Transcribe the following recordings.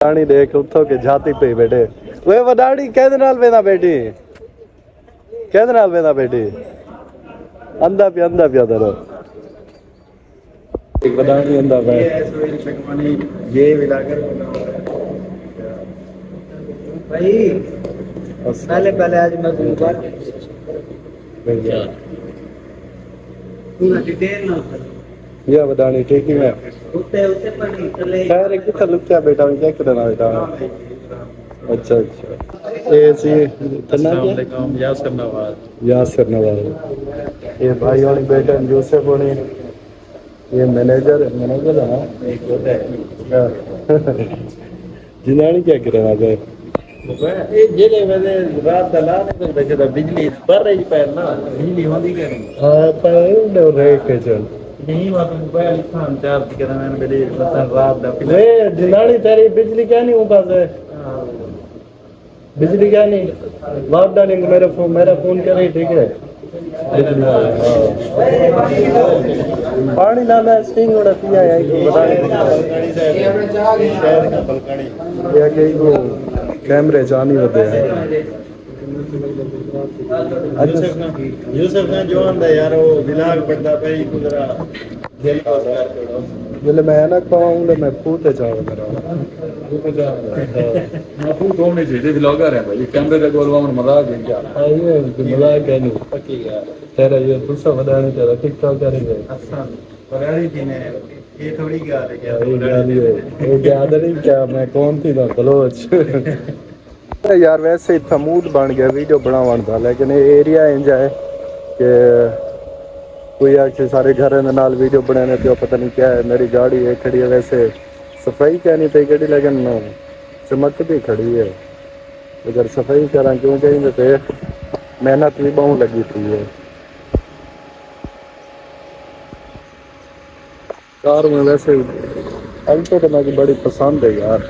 वडाणी देख उठो के जाती पे बैठे वे वडाणी कहदे नाल वेंदा बेटी कहदे नाल वेंदा बेटी अंधा पिया दरो एक वडाणी अंधा पे ये मिलाकर भाई पहले आज मैं पूरा डिटेल ना ये वडाणी ठीक ही है उते उते पर निकले खैर एक कितना लुक क्या बेटा क्या करना बेटा अच्छा अच्छा ये सी तना क्या यासर नवाज ये भाई और बेटा यूसुफ होनी ये मैनेजर है ना एक होता है जिन्होंने क्या करना है ये जेले में रात दला ने तो जब बिजली पर रही पे ना बिजली होती के नहीं हां पर डर रहे के चल नहीं बात मोबाइल खान चार्ज करना मैंने मेरी रात दा वे जिन्होंने तेरी बिजली क्या नहीं ऊपर से बिजली क्या नहीं लॉक डाउन मेरा फोन कर रही ठीक है पानी ना मैं स्टिंग उड़ा पिया है कि बताने शहर का पलकड़ी ये कहीं को कैमरे जानी होते हैं यूसुफ ने जो आंदा यार वो विलाग पड़ता पे गुजरा जेल का जले मैं ना कहूंगा मैं पूछे जाऊं मेरा ना तू कौन है जी व्लॉगर है भाई कैमरे लगे बोलवा मन मजाक है क्या ये मजाक है नहीं पक्की यार तेरा ये दूसरा बताने तेरा टिकटॉक करेंगे अच्छा बराड़ी थी ने ये थोड़ी गाल है क्या ये याद नहीं क्या मैं कौन थी ना बलोच यार वैसे इतना मूड बन गया वीडियो बनावन का लेकिन ये एरिया इंज है कि कोई आके सारे घर नाल वीडियो बनाने तो पता नहीं क्या है मेरी गाड़ी है खड़ी है वैसे सफाई क्या नहीं पे गड़ी लेकिन चमकती खड़ी है अगर सफाई करा क्यों कहीं तो मेहनत भी बहुत लगी थी है कार में वैसे अल्टो तो मेरी बड़ी पसंद है यार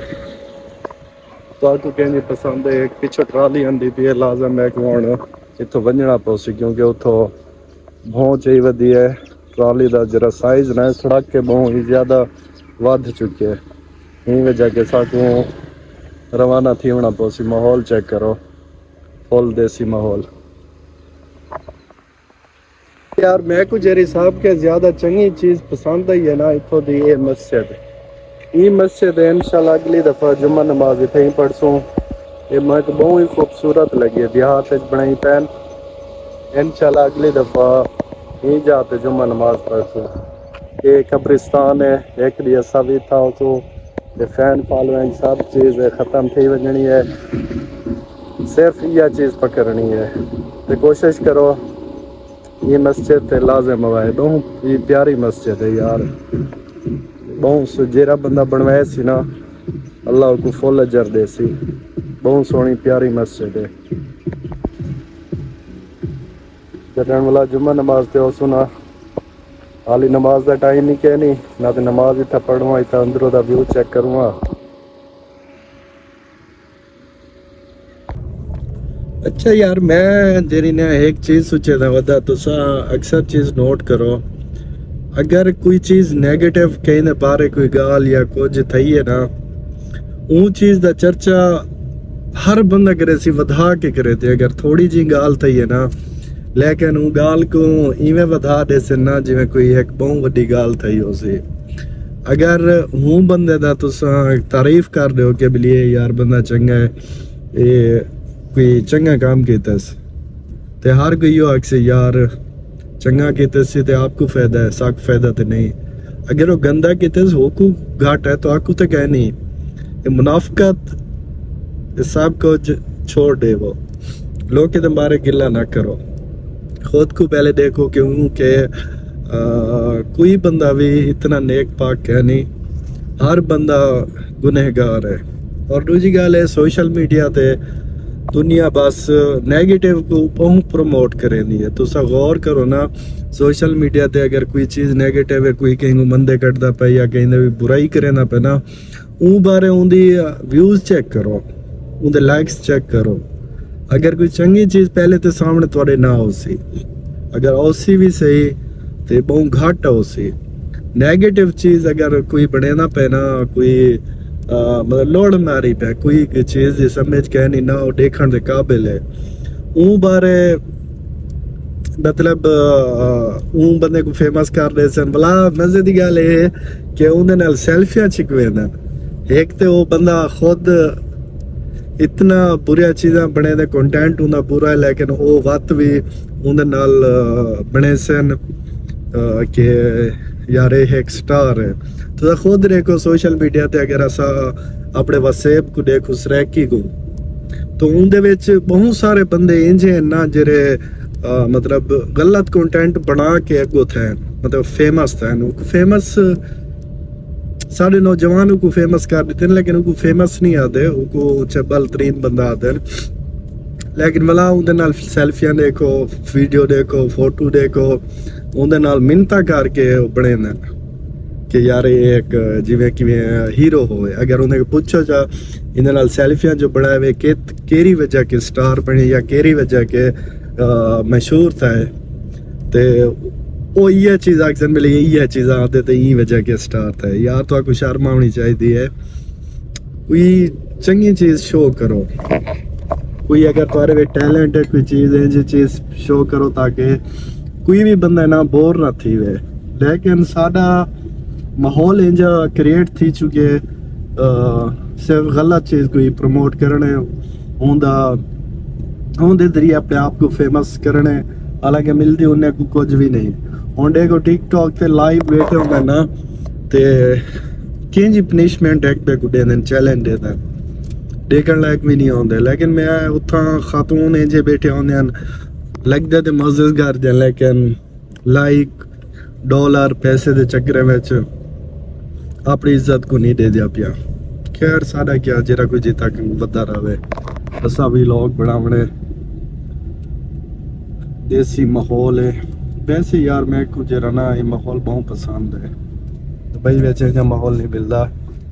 तो आपको कहनी पसंद है एक पीछे ट्राली आंदी पी है लाजम है कि हुण इत्थों वंजना पौसी क्योंकि उतो बहुत ही वधी है ट्राली का जरा साइज ना सड़क के बहुत ही ज़्यादा वध चुके है यही वजह के साकू रवाना थी होना पौसी माहौल चेक करो फुल देसी माहौल यार मैं को जेरी साहब के ज़्यादा चंगी चीज़ पसंद आई है ना इतों दी ये मस्जिद है इंशाल्लाह अगली दफ़ा जुम्मा नमाज इतने ही पढ़सूँ ये मैं तो बहुत ही खूबसूरत लगी है देहात बनाई पैन इंशाल्लाह अगली दफ़ा यहीं जाते जुम्मा नमाज पढ़सूँ ये कब्रिस्तान है एक दिया भी था तो ये फैन फॉलोइंग सब चीज़ है ख़त्म थी वजनी है सिर्फ यह चीज़ पकड़नी है तो कोशिश करो ये मस्जिद लाजिम है बहुत ही प्यारी मस्जिद है यार बहुत जेरा बंदा बनवाया सी ना अल्लाह को फुल अजर दे सी बहुत सोहनी प्यारी मस्जिद है जटन वाला जुम्मा नमाज ते सुना हाली नमाज का टाइम नहीं कहनी ना तो नमाज इतना पढ़वा इतना अंदरों का व्यू चेक करूँगा अच्छा यार मैं जेरी ने एक चीज़ सोचे था वदा तुसा अक्सर चीज़ नोट करो अगर कोई चीज़ नेगेटिव कहीं ने बारे कोई गाल या कुछ थी है ना वो चीज़ का चर्चा हर बंदा करे सी वधा के करे थे अगर थोड़ी जी गाल थी है ना लेकिन वो गाल को इवें वधा दे से ना जिवें कोई एक बहुत वड्डी गाल थी हो सी अगर हूँ बंदे दा तुसा तारीफ कर दो कि बलिए यार बंदा चंगा है ये कोई चंगा काम किया ते हर कोई यो अक्सर यार चंगा किते से ते आपको फायदा है साक फायदा तो नहीं अगर वो गंदा किते हो को घाट है तो आपको तो कह नहीं ये मुनाफकत सब कुछ छोड़ दे वो लोग के बारे गिला ना करो खुद को पहले देखो क्यों के कोई बंदा भी इतना नेक पाक है नहीं हर बंदा गुनहगार है और दूसरी गल है सोशल मीडिया ते दुनिया बस नेगेटिव को बहुत प्रमोट करेंदी है तो गौर करो ना सोशल मीडिया ते अगर कोई चीज़ नेगेटिव है कोई कहीं मंदे कटदा पे या कहीं भी बुराई करेंदा पे ना वो बारे उनकी व्यूज़ चेक करो उनके लाइक्स चेक करो अगर कोई चंगी चीज़ पहले तो सामने थोड़े ना हो सी अगर उसी भी सही तो बहुत घट हो सी नेगेटिव चीज़ अगर कोई बने ना पे ना कोई मतलब लोड़ मारी पे कोई चीज दी समझ के नहीं ना वो देखण दे काबिल है ऊ बारे मतलब ऊ बंदे को फेमस कर रहे सन भला मजे दी गल है कि उहदे नाल सेल्फियां छिकवेंदन एक ते वो बंदा खुद इतना बुरी चीज़ां बने दे कंटेंट उन्दा पूरा है लेकिन वो वत भी उहदे नाल बने सन कि यार ये एक स्टार है तो खुद देखो सोशल मीडिया ते अगर असा अपने वसेब को देखो सरेकी को तो उनदे विच बहुत सारे बंदे इंज हैं ना जेरे मतलब गलत कंटेंट बना के अगो थे मतलब फेमस थे फेमस साढ़े नौजवानों को फेमस कर देते हैं लेकिन उनको फेमस नहीं आते उनको चबल तरीन बंदा आते हैं लेकिन मला उनदे नाल सेल्फियां देखो वीडियो देखो फोटो देखो उनदे नाल मिन्नतां करके बने ने कि यार ये एक जिवें किवें हीरो होवे अगर उन्हें पूछो जा इनदे नाल सेल्फियां जो बनावे के केरी वजह के स्टार बने या केरी वजह के मशहूर था ते वो ये चीज़ अक्सर मिली ये चीज़ आते तो ये वजह के स्टार था यार तो आपको शर्म आनी चाहिए है कोई चंगी चीज़ शो करो कोई अगर तुम्हारे में टैलेंट है कोई चीज़ है जो चीज़ शो करो ताकि कोई भी बंदा ना बोर ना थी वे लेकिन साडा माहौल इंजा क्रिएट थी चुके सिर्फ गलत चीज़ कोई प्रमोट करने उनका उनके जरिए अपने आप को फेमस करने हालांकि मिलती उन्हें को कुछ भी नहीं उन्हें को टिकटॉक पे लाइव बैठे होंगे ना ते किंज पनिशमेंट एक पे को देन चैलेंज देते देखने लायक भी नहीं होंगे लेकिन मैं उतना खातून इंजे बैठे होंगे लगते तो मजे करते लेकिन लाइक डॉलर पैसे के चक्कर में अपनी इज्जत को नहीं दे दिया पिया खैर साडा क्या जरा कोई जी तक बता रहे असा भी लोग बनावने देसी माहौल है वैसे यार मैं को जरा ना ये माहौल बहुत पसंद है दुबई वैसे ऐसा माहौल नहीं मिलता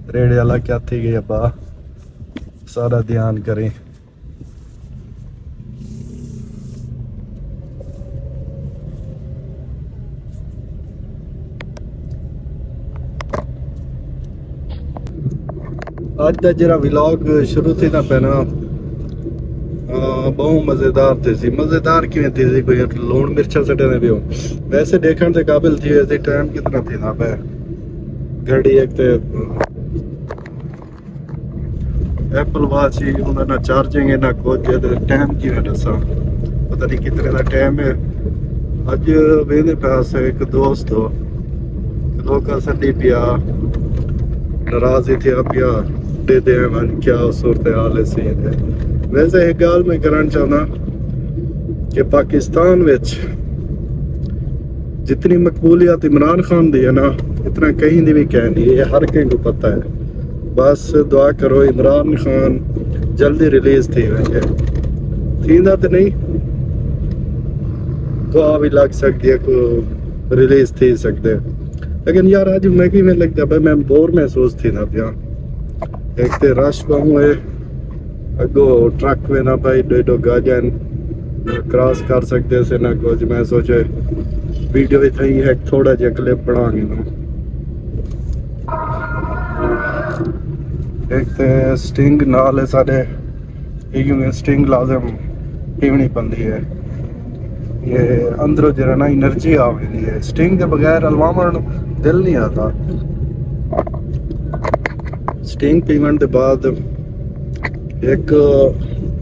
रेड़े वाला क्या थी गई अब्बा सारा ध्यान करें आज का जरा व्लॉग शुरू थी ना पहना बहुत मजेदार थे मजेदार क्यों थी कोई लूण मिर्चा सटे ने भी हो वैसे देखने से काबिल थी वैसे टाइम कितना थी ना पे घड़ी एक ते एप्पल वॉच ही उन्हें ना चार्जिंग है ना कुछ टाइम क्यों दसा पता नहीं कितने का टाइम है अज मेरे पास एक दोस्त हो लोग सड़ी पिया नाराज ही थे पिया दे दे मन क्या सूरत हाल है सही है वैसे एक गाल मैं करना चाहना कि पाकिस्तान विच जितनी मकबूलियत इमरान खान दी है ना इतना कहीं दी भी कह नहीं ये हर कहीं को पता है बस दुआ करो इमरान खान जल्दी रिलीज थी वैसे थी ना तो नहीं दुआ भी लग सकती है को रिलीज थी सकते लेकिन यार आज मैं में लगता भाई मैं बोर महसूस थी ना पिया एक ते रश बहु है अगो ट्रक में ना भाई डेडो गाजन क्रॉस कर सकते से ना कुछ मैं सोचे वीडियो ही थी है थोड़ा जिहा क्लिप बनांगे ना एक ते स्टिंग नाल है साडे क्योंकि स्टिंग लाजम पीवनी पड़ती है ये अंदरों जरा ना एनर्जी आ गई है स्टिंग के बगैर अलवामन दिल नहीं आता स्टिंग पीवन के बाद एक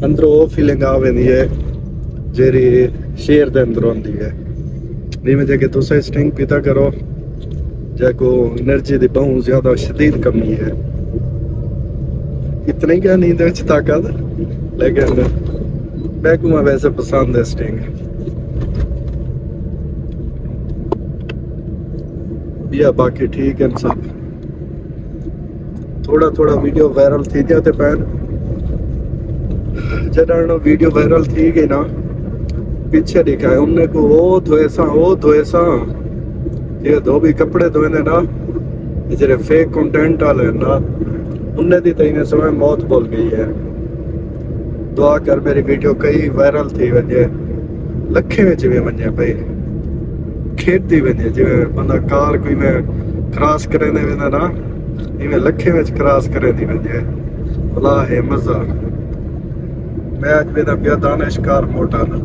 अंदरों वो फीलिंग आ गई है जेरी शेर के अंदर आती है जिमें जे तुस स्टिंग पीता करो जैको एनर्जी की बहुत ज्यादा शदीद कमी है इतनी क्या नींद ताकत लेकिन मैं को वैसे पसंद है स्टिंग या बाकी ठीक है सब थोड़ा थोड़ा वीडियो वायरल थी जाते पैन जब वीडियो वायरल थी गई ना पीछे दिखा है उनने को वो धोए सा ये दो भी कपड़े धोए ने ना जे फेक कंटेंट वाले ना उनने दी तई में समय मौत बोल गई है दुआ कर मेरी वीडियो कई वायरल थी वजे लखे में जिवे वजे भाई खेती वजे जिवे बंदा कार कोई में क्रॉस करे ने वेंदा ना इवें लखे में क्रॉस करे दी वजह भला है मजा मैं अज मेरा पिया दानिशकार मोटा ना